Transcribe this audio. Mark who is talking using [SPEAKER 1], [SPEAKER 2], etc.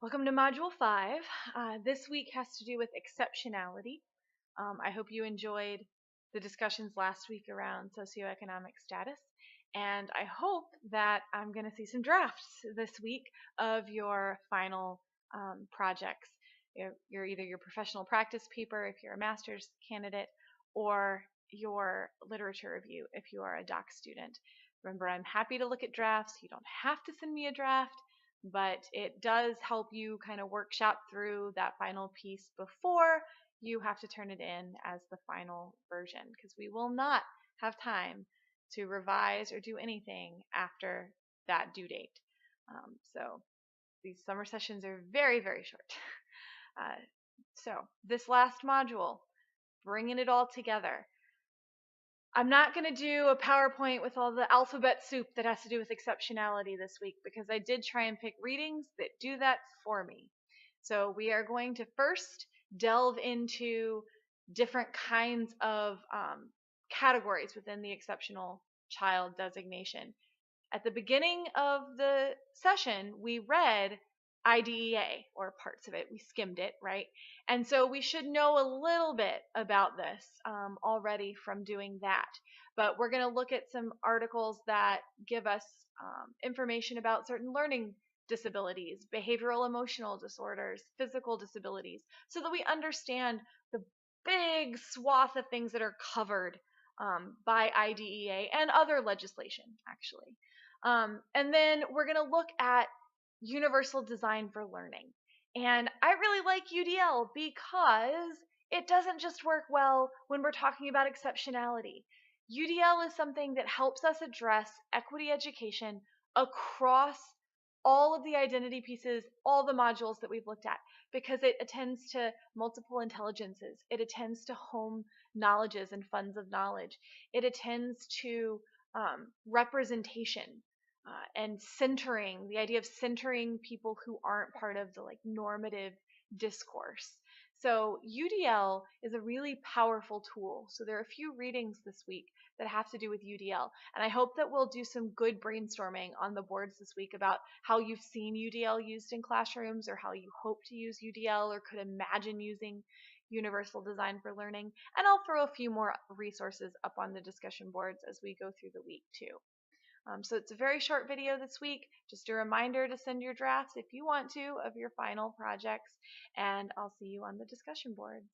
[SPEAKER 1] Welcome to Module 5. This week has to do with exceptionality. I hope you enjoyed the discussions last week around socioeconomic status, and I hope that I'm going to see some drafts this week of your final projects. Either your professional practice paper if you're a master's candidate, or your literature review if you are a doc student. Remember, I'm happy to look at drafts. You don't have to send me a draft, but it does help you kind of workshop through that final piece before you have to turn it in as the final version, because we will not have time to revise or do anything after that due date. So these summer sessions are very, very short. So this last module, bringing it all together. I'm not going to do a PowerPoint with all the alphabet soup that has to do with exceptionality this week, because I did try and pick readings that do that for me. So we are going to first delve into different kinds of categories within the exceptional child designation. At the beginning of the session, we read IDEA, or parts of it. We skimmed it, right? And so we should know a little bit about this already from doing that. But we're going to look at some articles that give us information about certain learning disabilities, behavioral emotional disorders, physical disabilities, so that we understand the big swath of things that are covered by IDEA and other legislation, actually. And then we're going to look at universal design for learning. And I really like UDL because it doesn't just work well when we're talking about exceptionality. UDL is something that helps us address equity education across all of the identity pieces, all the modules that we've looked at, because it attends to multiple intelligences. It attends to home knowledges and funds of knowledge. It attends to representation and centering, the idea of centering people who aren't part of the normative discourse. So UDL is a really powerful tool. So there are a few readings this week that have to do with UDL. And I hope that we'll do some good brainstorming on the boards this week about how you've seen UDL used in classrooms, or how you hope to use UDL or could imagine using universal design for learning. And I'll throw a few more resources up on the discussion boards as we go through the week too. So it's a very short video this week. Just a reminder to send your drafts if you want to of your final projects, and I'll see you on the discussion boards.